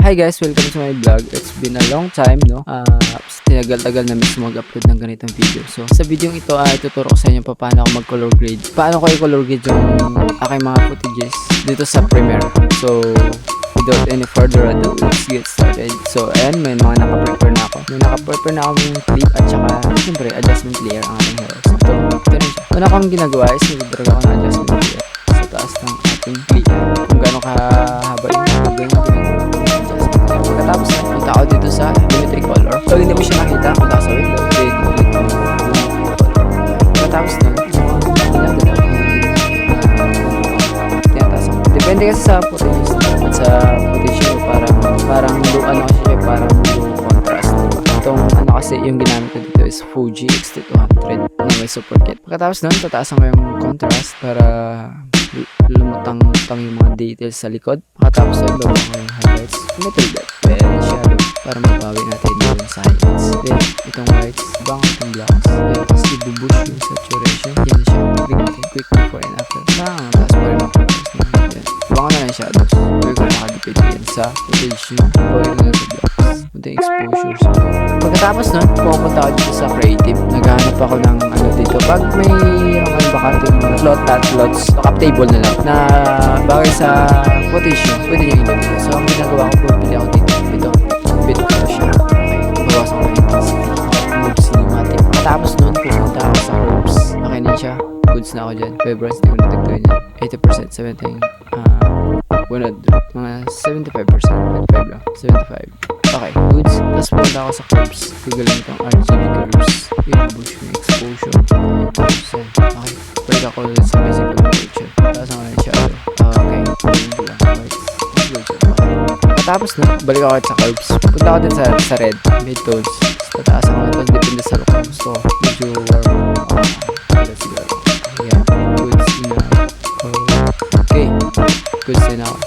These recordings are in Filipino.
Hi guys, welcome to my vlog. It's been a long time, no? Tinagal-tagal na miss mag-upload ng ganitong video. So, sa video ito ay tuturo ko sa inyo paano ako mag-color grade. Paano ko i-color grade yung aking mga footages dito sa Premiere. So, without any further ado, let's get started. So, ayan, may mga naka-prepare na ako. May naka-prepare na akong clip at saka, siyempre, adjustment layer ang ating hero. So, ito rin siya. Una akong ginagawa is nag-drag ako ng adjustment layer sa taas ng ating clip. Kung gano'ng kahaba yung ginagawa. Pagkatapos na, punta ako dito sa geometry color. Pag hindi mo siya nakita, punta sa window. Click mo pagkatapos nun, tinataas ako. Depende kasi sa footage at sa footage mo, parang low contrast. Itong ano kasi yung ginamit ko dito is Fuji X-T200 na may super kit. Pagkatapos nun, tataasan ko yung contrast para lumutang-lutang yung mga details sa likod. Pagkatapos nun, bawa ko yung highlights. Little bit. Then shadow para mabawi natin yung sa highlights. Then, itong whites, bang itong blacks. Then, tapos ibubush yung saturation. Yan siya. Quick before and after. Tapos pa rin ang contrast na. Then, baka na lang shadows. Pwede ko nakadepende yan sa footage nyo. Bawin na sa blocks. Punta yung exposures. Pagkatapos nun, pupunta ako dito sa creative. Naghahanap ako ng ano dito. Pag may bakating LUTs, backup table na lang na bagay sa footage nyo, pwede nyo ilog. So, ang ginagawa ko, pumili ako dito. Bit ko siya. Okay, bawasan ko ng intensity. Move cinematic. Pagkatapos nun, pupunta ako sa curves. Okay din siya. Goods na ako dyan. Vibrance, hindi ko natagtawin yan. 80%, 70. Mga 75%. 25 lang. 75. Okay, goods. Tapos pupunta ako sa curves. Gagaling itong RGB curves. I-boost yung exposure. 80%. Okay. Balik ako ulit sa basic picture. Tapos ako na yung shadow. Okay. Tapos na, balik ako sa curves. Punta ako din sa red, mid-tones. Tataas ako na ito, depende sa look. Gusto ko, medyo warm. Let's go. Yeah, goods na. Okay, goods na ako.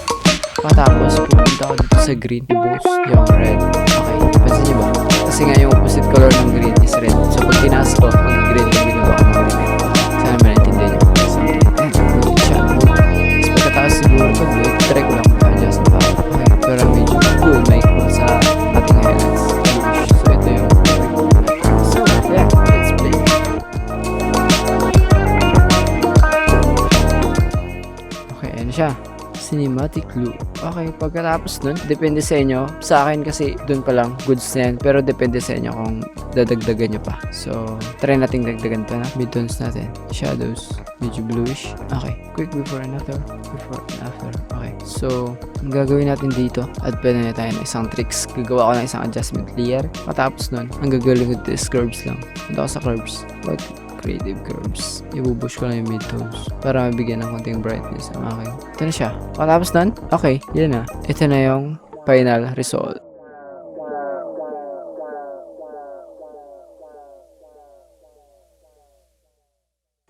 Pagkatapos, pupunta ako dito sa green. I-boost yung red. Okay, pansin nyo ba? Kasi nga yung opposite color ng green is red. So pag tinaas ko, mag-green yung ginagawa ko ng green. Sana maintindihan nyo. Tapos pagkatapos siguro pag try ko lang ma-adjust na pa. Okay, pero medyo cool na equal sa ating highlights. So ito yung so yeah, let's play. Okay, ano siya? Cinematic loop. Okay, pagkatapos nun, depende sa inyo. Sa akin kasi, dun pa lang, goods na yan. Pero depende sa inyo kung dadagdagan nyo pa. So, try natin dagdagan pa na. Midtones natin. Shadows. Medyo bluish. Okay. Quick before and after. Before and after. Okay. So, ang gagawin natin dito, at pwede na tayo ng isang tricks. Gagawa ko ng isang adjustment layer. Patapos nun, ang gagaling ko is curves lang. Punta ko sa curves. Like, creative curves. Ibubush ko lang yung midtones para mabigyan ng konting brightness ang aking. Ito na siya. Pagkatapos nun, okay, yan na. Ito na yung final result.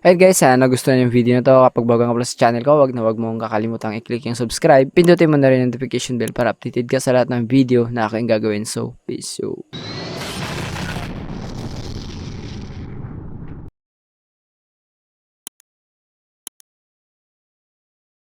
Alright guys, sana nagustuhan yung video na to. Kapag bago ka pala sa channel ko, wag mong kakalimutang i-click yung subscribe. Pindutin mo na rin yung notification bell para updated ka sa lahat ng video na aking gagawin. So, peace out.